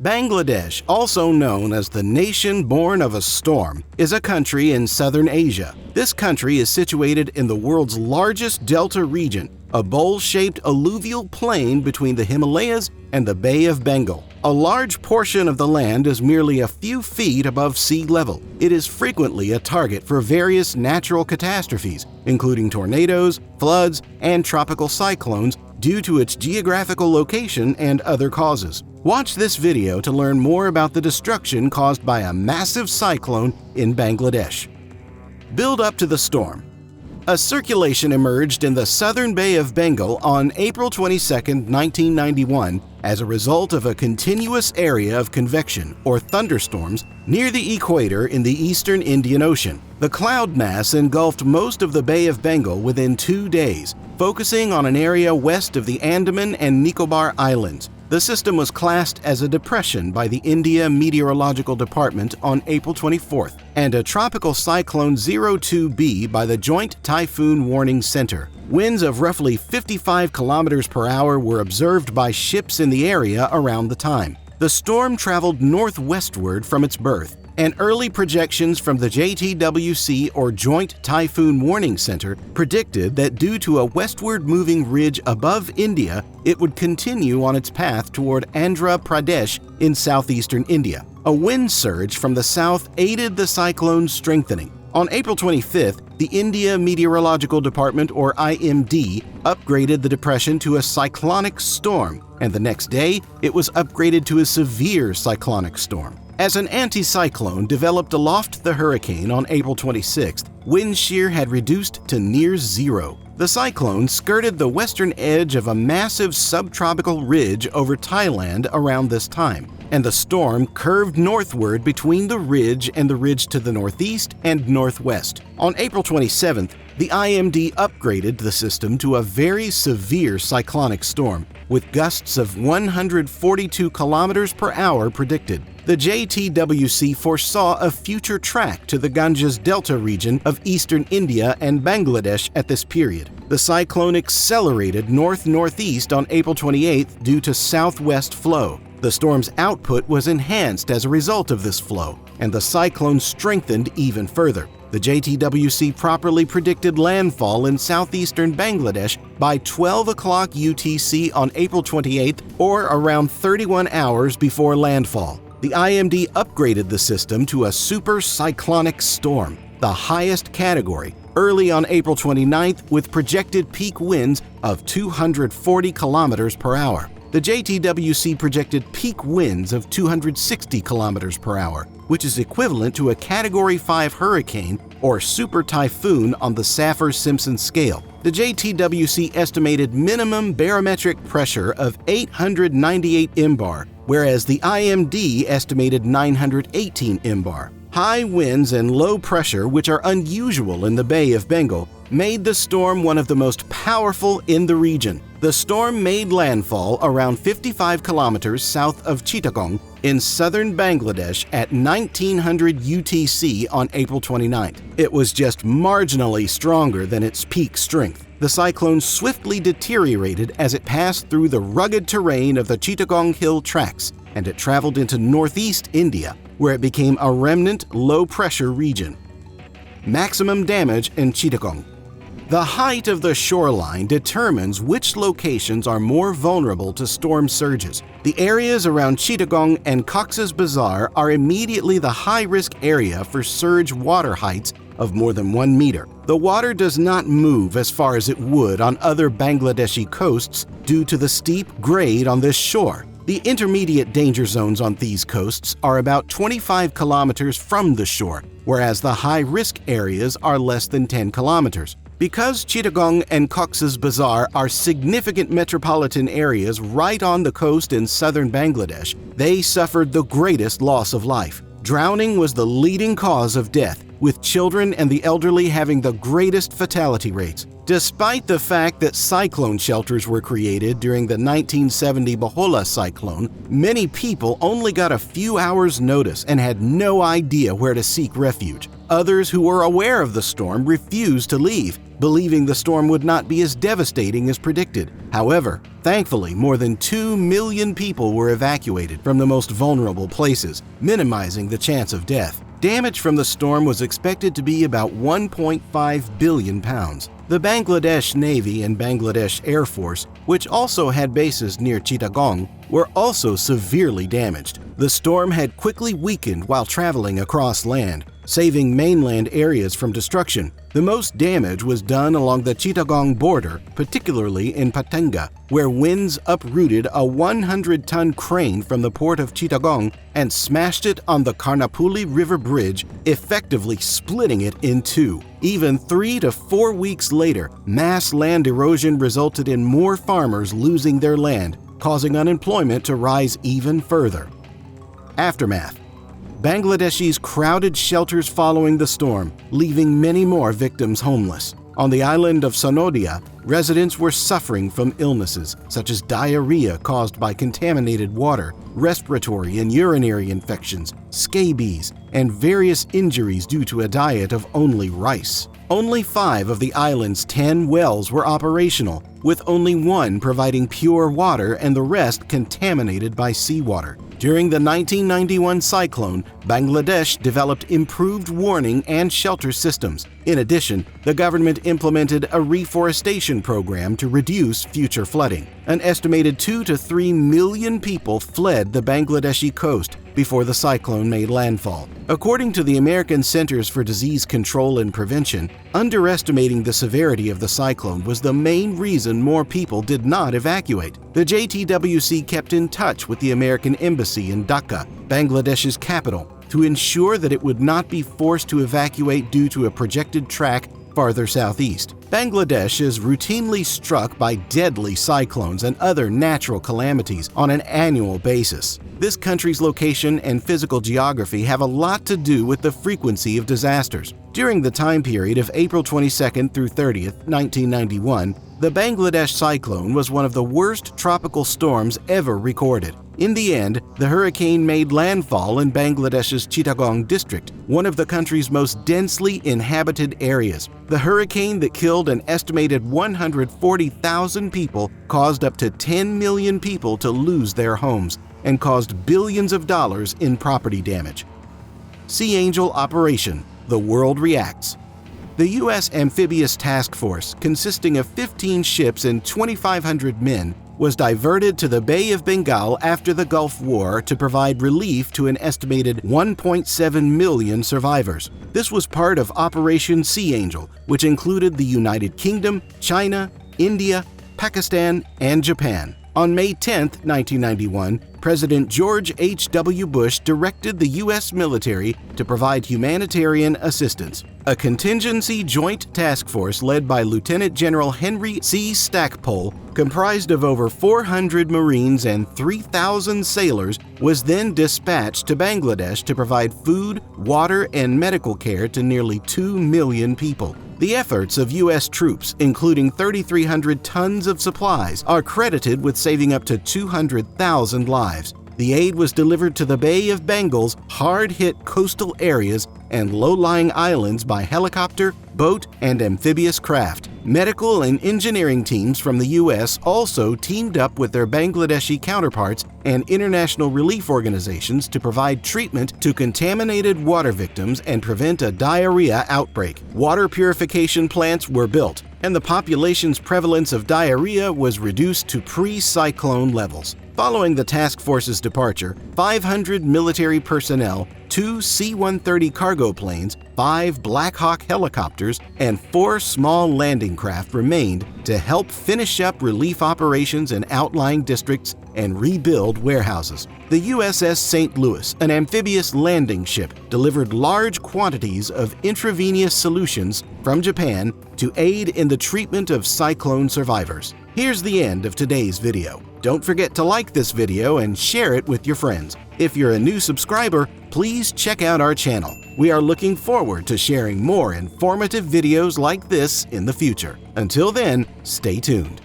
Bangladesh, also known as the nation born of a storm, is a country in southern Asia. This country is situated in the world's largest delta region, a bowl-shaped alluvial plain between the Himalayas and the Bay of Bengal. A large portion of the land is merely a few feet above sea level. It is frequently a target for various natural catastrophes, including tornadoes, floods, and tropical cyclones, due to its geographical location and other causes. Watch this video to learn more about the destruction caused by a massive cyclone in Bangladesh. Build up to the storm. A circulation emerged in the southern Bay of Bengal on April 22, 1991, as a result of a continuous area of convection, or thunderstorms, near the equator in the eastern Indian Ocean. The cloud mass engulfed most of the Bay of Bengal within 2 days, focusing on an area west of the Andaman and Nicobar Islands. The system was classed as a depression by the India Meteorological Department on April 24th, and a tropical cyclone 02B by the Joint Typhoon Warning Center. Winds of roughly 55 kilometers per hour were observed by ships in the area around the time. The storm traveled northwestward from its birth, and early projections from the JTWC, or Joint Typhoon Warning Center, predicted that due to a westward-moving ridge above India, it would continue on its path toward Andhra Pradesh in southeastern India. A wind surge from the south aided the cyclone's strengthening. On April 25th, the India Meteorological Department, or IMD, upgraded the depression to a cyclonic storm, and the next day, it was upgraded to a severe cyclonic storm. As an anticyclone developed aloft the hurricane on April 26th, wind shear had reduced to near zero. The cyclone skirted the western edge of a massive subtropical ridge over Thailand around this time, and the storm curved northward between the ridge and the ridge to the northeast and northwest. On April 27th, the IMD upgraded the system to a very severe cyclonic storm, with gusts of 142 kilometers per hour predicted. The JTWC foresaw a future track to the Ganges Delta region of eastern India and Bangladesh at this period. The cyclone accelerated north-northeast on April 28th due to southwest flow. The storm's output was enhanced as a result of this flow, and the cyclone strengthened even further. The JTWC properly predicted landfall in southeastern Bangladesh by 12 o'clock UTC on April 28th, or around 31 hours before landfall. The IMD upgraded the system to a super cyclonic storm, the highest category, early on April 29th, with projected peak winds of 240 kilometers per hour. The JTWC projected peak winds of 260 kilometers per hour, which is equivalent to a Category 5 hurricane or super typhoon on the Saffir-Simpson scale. The JTWC estimated minimum barometric pressure of 898 mbar, whereas the IMD estimated 918 mbar. High winds and low pressure, which are unusual in the Bay of Bengal, made the storm one of the most powerful in the region. The storm made landfall around 55 kilometers south of Chittagong in southern Bangladesh at 1900 UTC on April 29th. It was just marginally stronger than its peak strength. The cyclone swiftly deteriorated as it passed through the rugged terrain of the Chittagong Hill tracts, and it traveled into northeast India, where it became a remnant low-pressure region. Maximum damage in Chittagong. The height of the shoreline determines which locations are more vulnerable to storm surges. The areas around Chittagong and Cox's Bazar are immediately the high-risk area for surge water heights of more than 1 meter. The water does not move as far as it would on other Bangladeshi coasts due to the steep grade on this shore. The intermediate danger zones on these coasts are about 25 kilometers from the shore, whereas the high-risk areas are less than 10 kilometers. Because Chittagong and Cox's Bazar are significant metropolitan areas right on the coast in southern Bangladesh, they suffered the greatest loss of life. Drowning was the leading cause of death, with children and the elderly having the greatest fatality rates. Despite the fact that cyclone shelters were created during the 1970 Bahola cyclone, many people only got a few hours' notice and had no idea where to seek refuge. Others who were aware of the storm refused to leave, believing the storm would not be as devastating as predicted. However, thankfully, more than 2 million people were evacuated from the most vulnerable places, minimizing the chance of death. Damage from the storm was expected to be about 1.5 billion pounds. The Bangladesh Navy and Bangladesh Air Force, which also had bases near Chittagong, were also severely damaged. The storm had quickly weakened while traveling across land, saving mainland areas from destruction. The most damage was done along the Chittagong border, particularly in Patenga, where winds uprooted a 100-ton crane from the port of Chittagong and smashed it on the Karnapuli River Bridge, effectively splitting it in two. Even 3 to 4 weeks later, mass land erosion resulted in more farmers losing their land, causing unemployment to rise even further. Aftermath. Bangladeshis crowded shelters following the storm, leaving many more victims homeless. On the island of Sonodia, residents were suffering from illnesses such as diarrhea caused by contaminated water, respiratory and urinary infections, scabies, and various injuries due to a diet of only rice. Only 5 of the island's 10 wells were operational, with only 1 providing pure water and the rest contaminated by seawater. During the 1991 cyclone, Bangladesh developed improved warning and shelter systems. In addition, the government implemented a reforestation program to reduce future flooding. An estimated 2 to 3 million people fled the Bangladeshi coast before the cyclone made landfall. According to the American Centers for Disease Control and Prevention, underestimating the severity of the cyclone was the main reason more people did not evacuate. The JTWC kept in touch with the American Embassy in Dhaka, Bangladesh's capital, to ensure that it would not be forced to evacuate due to a projected track farther southeast. Bangladesh is routinely struck by deadly cyclones and other natural calamities on an annual basis. This country's location and physical geography have a lot to do with the frequency of disasters. During the time period of April 22nd through 30th, 1991, the Bangladesh cyclone was one of the worst tropical storms ever recorded. In the end, the hurricane made landfall in Bangladesh's Chittagong district, one of the country's most densely inhabited areas. The hurricane that killed an estimated 140,000 people caused up to 10 million people to lose their homes and caused billions of dollars in property damage. Sea Angel Operation: The World Reacts. The U.S. Amphibious Task Force, consisting of 15 ships and 2,500 men, was diverted to the Bay of Bengal after the Gulf War to provide relief to an estimated 1.7 million survivors. This was part of Operation Sea Angel, which included the United Kingdom, China, India, Pakistan, and Japan. On May 10, 1991, President George H.W. Bush directed the U.S. military to provide humanitarian assistance. A contingency joint task force led by Lieutenant General Henry C. Stackpole, comprised of over 400 Marines and 3,000 sailors, was then dispatched to Bangladesh to provide food, water, and medical care to nearly 2 million people. The efforts of U.S. troops, including 3,300 tons of supplies, are credited with saving up to 200,000 lives. The aid was delivered to the Bay of Bengal's hard-hit coastal areas and low-lying islands by helicopter, boat, and amphibious craft. Medical and engineering teams from the U.S. also teamed up with their Bangladeshi counterparts and international relief organizations to provide treatment to contaminated water victims and prevent a diarrhea outbreak. Water purification plants were built, and the population's prevalence of diarrhea was reduced to pre-cyclone levels. Following the task force's departure, 500 military personnel, 2 C-130 cargo planes, 5 Black Hawk helicopters, and 4 small landing craft remained to help finish up relief operations in outlying districts and rebuild warehouses. The USS St. Louis, an amphibious landing ship, delivered large quantities of intravenous solutions from Japan to aid in the treatment of cyclone survivors. Here's the end of today's video. Don't forget to like this video and share it with your friends. If you're a new subscriber, please check out our channel. We are looking forward to sharing more informative videos like this in the future. Until then, stay tuned.